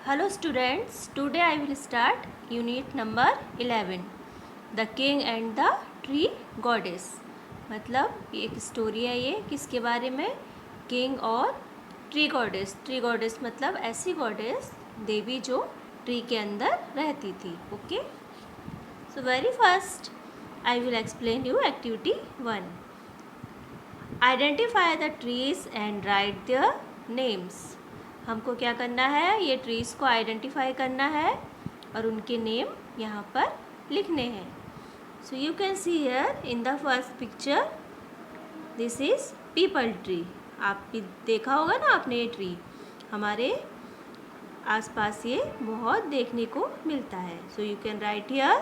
Hello students, today I will start unit number 11 The King and the Tree Goddess। मतलब एक story है ये किसके बारे में, किंग और ट्री गॉडेस। ट्री गॉडेस मतलब ऐसी गॉडेस देवी जो ट्री के अंदर रहती थी। Okay, so very first I will explain you activity 1। Identify the trees and right their names. हमको क्या करना है, ये ट्रीज़ को आइडेंटिफाई करना है और उनके नेम यहाँ पर लिखने हैं। So you can see here in the first picture, this is people tree. आप भी देखा होगा ना आपने, ये ट्री हमारे आसपास ये बहुत देखने को मिलता है। So you can write here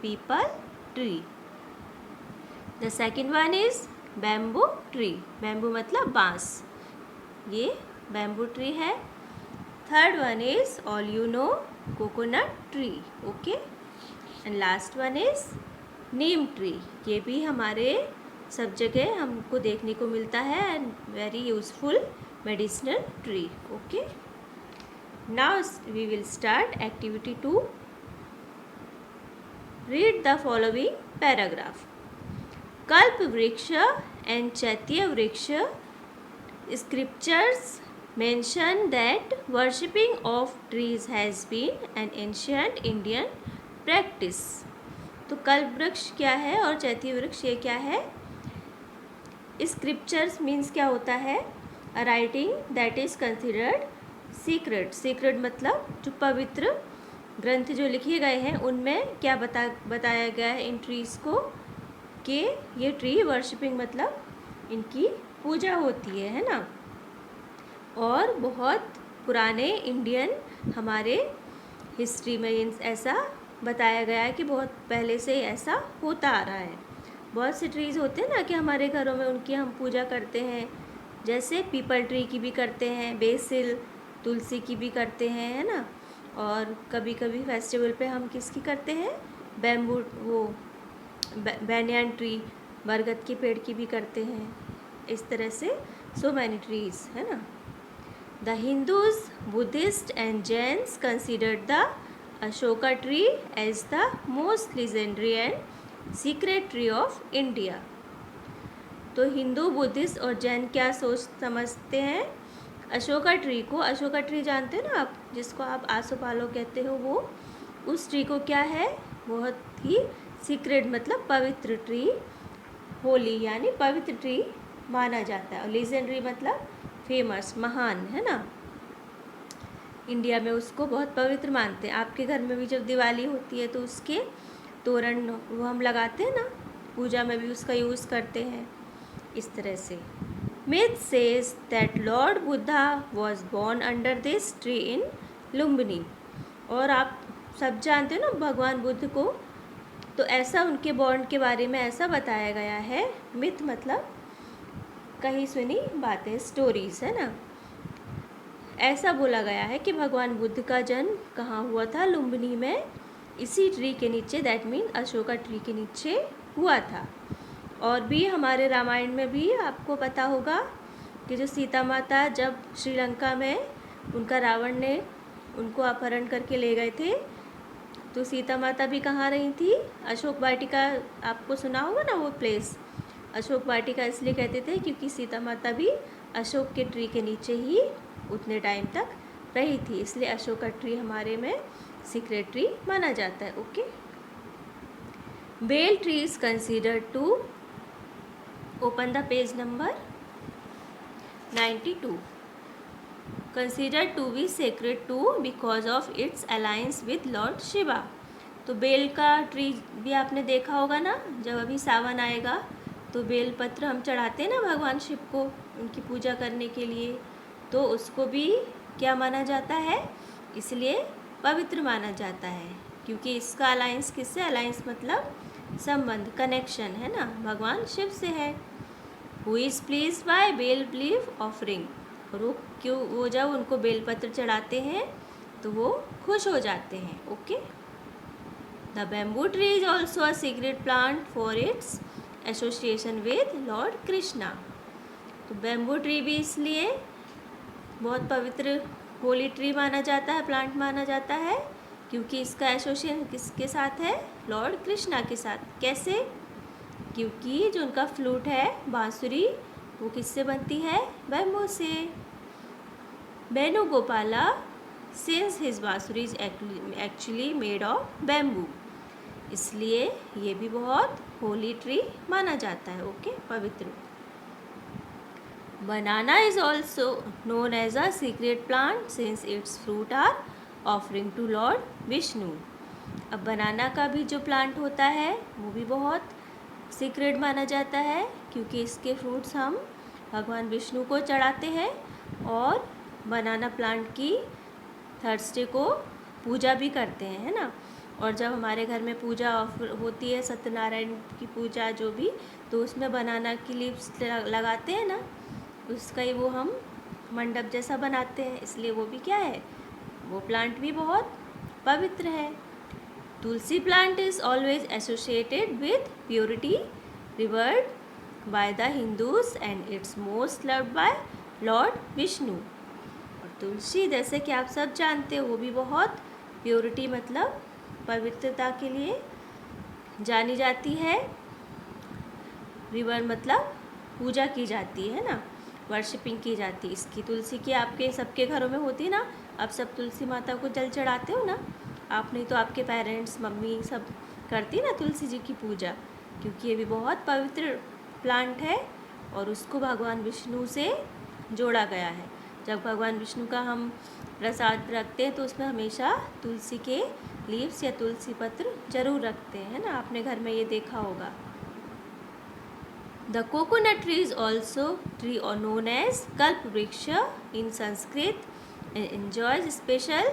people tree. The second one is bamboo tree. Bamboo मतलब बांस, ये बैम्बू ट्री है। Third one is all you know coconut tree. Okay, and last one is Neem tree. ये भी हमारे सब जगह हमको देखने को मिलता है and very useful medicinal tree. Okay, now we will start activity 2। Read the following paragraph. Kalpa vriksha and चैत्य वृक्ष scriptures mention that worshipping of trees has been an ancient Indian practice। तो कल्प वृक्ष क्या है और चैत्य वृक्ष ये क्या है? स्क्रिप्चर्स मीन्स क्या होता है? A writing that is considered secret. Secret मतलब जो पवित्र ग्रंथ जो लिखे गए हैं उनमें क्या बताया गया है इन ट्रीज़ को, कि ये ट्री वर्शिपिंग मतलब इनकी पूजा होती है ना। और बहुत पुराने इंडियन हमारे हिस्ट्री में ऐसा बताया गया है कि बहुत पहले से ऐसा होता आ रहा है। बहुत से ट्रीज़ होते हैं ना कि हमारे घरों में उनकी हम पूजा करते हैं, जैसे पीपल ट्री की भी करते हैं, बेसिल तुलसी की भी करते हैं, है ना। और कभी कभी फेस्टिवल पे हम किसकी करते हैं, बैम्बू वो बैनियन ट्री बरगद के पेड़ की भी करते हैं। इस तरह से सो मैनी ट्रीज है ना। The Hindus, Buddhists and Jains considered the Ashoka tree as the most legendary and secret tree of India. तो हिंदू, बुद्धिस्ट और जैन क्या समझते हैं अशोका ट्री को। अशोका ट्री जानते हैं ना आप, जिसको आप आसोपालो कहते हो, वो उस ट्री को क्या है, बहुत ही सीक्रेट मतलब पवित्र ट्री, होली यानी पवित्र ट्री माना जाता है। और लीजेंडरी मतलब फेमस, महान, है ना। इंडिया में उसको बहुत पवित्र मानते हैं। आपके घर में भी जब दिवाली होती है तो उसके तोरण वो हम लगाते हैं ना, पूजा में भी उसका यूज़ करते हैं। इस तरह से myth says that Lord Buddha was born under this tree in Lumbini. और आप सब जानते हो ना भगवान बुद्ध को, तो ऐसा उनके बॉर्न के बारे में ऐसा बताया गया है। मिथ मतलब कहीं सुनी बातें, स्टोरीज, है ना। ऐसा बोला गया है कि भगवान बुद्ध का जन्म कहाँ हुआ था, लुम्बिनी में, इसी ट्री के नीचे, दैट मीन अशोका ट्री के नीचे हुआ था। और भी हमारे रामायण में भी आपको पता होगा कि जो सीता माता जब श्रीलंका में उनका रावण ने उनको अपहरण करके ले गए थे, तो सीता माता भी कहाँ रही थी, अशोक वाटिका। आपको सुना होगा ना वो प्लेस, अशोक वाटिका इसलिए कहते थे क्योंकि सीता माता भी अशोक के ट्री के नीचे ही उतने टाइम तक रही थी, इसलिए अशोक का ट्री हमारे में सीक्रेट ट्री माना जाता है। Okay, bel tree is considered to, open the page number 92, considered to be sacred too because of its alliance with Lord Shiva. तो बेल का ट्री भी आपने देखा होगा ना, जब अभी सावन आएगा तो बेल पत्र हम चढ़ाते हैं ना भगवान शिव को उनकी पूजा करने के लिए, तो उसको भी क्या माना जाता है, इसलिए पवित्र माना जाता है क्योंकि इसका अलायंस किससे, अलायंस मतलब संबंध, कनेक्शन, है ना, भगवान शिव से है। Who is pleased by bel leaf offering. और वो क्यों, वो जब उनको बेलपत्र चढ़ाते हैं तो वो खुश हो जाते हैं। Okay, the bamboo tree is also a sacred plant for its association with Lord Krishna. तो बैम्बू ट्री भी इसलिए बहुत पवित्र होली ट्री माना जाता है, प्लांट माना जाता है, क्योंकि इसका एसोसिएशन किसके साथ है? लॉर्ड कृष्णा के साथ। कैसे? क्योंकि जो उनका फ्लूट है, बांसुरी, वो किससे बनती है? बैम्बू से। वेणुगोपाला सिंस हिज बांसुरी is actually made of bamboo, इसलिए ये भी बहुत होली ट्री माना जाता है। ओके, पवित्र। Banana is also known as a sacred plant since its fruit are offering to lord Vishnu. अब बनाना का भी जो प्लांट होता है वो भी बहुत सीक्रेट माना जाता है, क्योंकि इसके फ्रूट्स हम भगवान विष्णु को चढ़ाते हैं और बनाना प्लांट की थर्सडे को पूजा भी करते हैं, है ना। और जब हमारे घर में पूजा होती है, सत्यनारायण की पूजा जो भी, तो उसमें बनाना की लीव्स लगाते हैं ना, उसका ही वो हम मंडप जैसा बनाते हैं, इसलिए वो भी क्या है? वो प्लांट भी बहुत पवित्र है। Tulsi plant is always associated with purity, revered by the Hindus and it's most loved by lord Vishnu. और तुलसी, जैसे कि आप सब जानते हो, वो भी बहुत प्योरिटी मतलब पवित्रता के लिए जानी जाती है। रिवर मतलब पूजा की जाती है ना, वर्शिपिंग की जाती है इसकी। तुलसी की आपके सबके घरों में होती है ना, आप सब तुलसी माता को जल चढ़ाते हो ना, आप नहीं तो आपके पेरेंट्स, मम्मी सब करती ना तुलसी जी की पूजा, क्योंकि ये भी बहुत पवित्र प्लांट है और उसको भगवान विष्णु से जोड़ा गया है। जब भगवान विष्णु का हम प्रसाद रखते हैं तो उसमें हमेशा तुलसी के लीव्स या तुलसी पत्र जरूर रखते हैं, है ना, आपने घर में ये देखा होगा। The coconut tree is also tree or known as Kalpavriksha in Sanskrit and enjoys special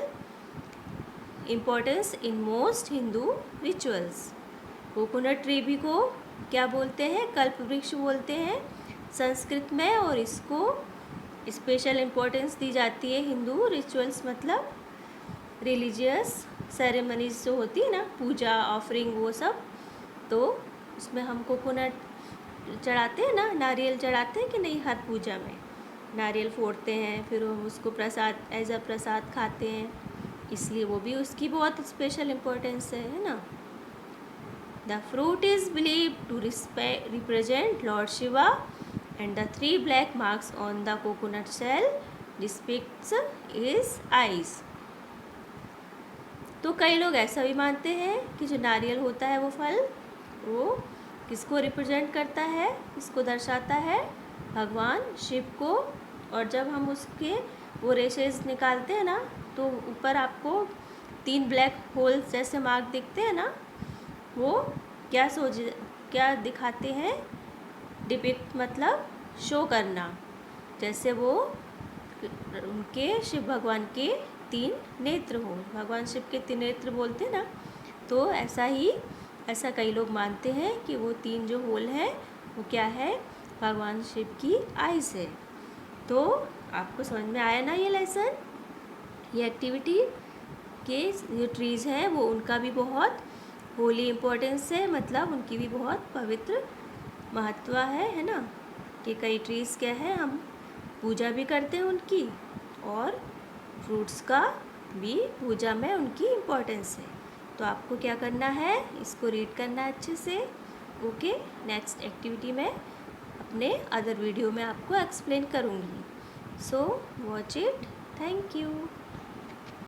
importance in most Hindu rituals. Coconut tree भी को क्या बोलते हैं? कल्पवृक्ष बोलते हैं संस्कृत में, और इसको स्पेशल इम्पोर्टेंस दी जाती है हिंदू रिचुअल्स मतलब रिलीजियस सेरेमनीज जो होती है ना, पूजा, ऑफरिंग, वो सब, तो उसमें हम कोकोनट चढ़ाते हैं ना, नारियल चढ़ाते हैं कि नहीं? हर पूजा में नारियल फोड़ते हैं, फिर हम उसको प्रसाद एज अ प्रसाद खाते हैं, इसलिए वो भी उसकी बहुत स्पेशल इम्पोर्टेंस है ना। The fruit is believe to represent Lord Shiva and the 3 black marks on the coconut shell depicts his eyes। तो कई लोग ऐसा भी मानते हैं कि जो नारियल होता है वो फल, वो किसको रिप्रेजेंट करता है? इसको दर्शाता है भगवान शिव को। और जब हम उसके वो रेशेज निकालते हैं ना, तो ऊपर आपको 3 ब्लैक होल्स जैसे मार्क दिखते हैं ना, वो क्या दिखाते हैं? डिपिक्ट मतलब शो करना, जैसे वो उनके शिव भगवान के 3 नेत्र हो, भगवान शिव के 3 नेत्र बोलते हैं ना, तो ऐसा कई लोग मानते हैं कि वो 3 जो होल है वो क्या है? भगवान शिव की आईज है। तो आपको समझ में आया ना ये लेसन? ये एक्टिविटी के जो ट्रीज़ हैं वो उनका भी बहुत होली इम्पोर्टेंस है, मतलब उनकी भी बहुत पवित्र महत्व है ना, कि कई ट्रीज़ क्या है, हम पूजा भी करते हैं उनकी, और फ्रूट्स का भी पूजा में उनकी इम्पोर्टेंस है। तो आपको क्या करना है? इसको रीड करना है अच्छे से। ओके, नेक्स्ट एक्टिविटी में अपने अदर वीडियो में आपको एक्सप्लेन करूँगी। So watch it. Thank you.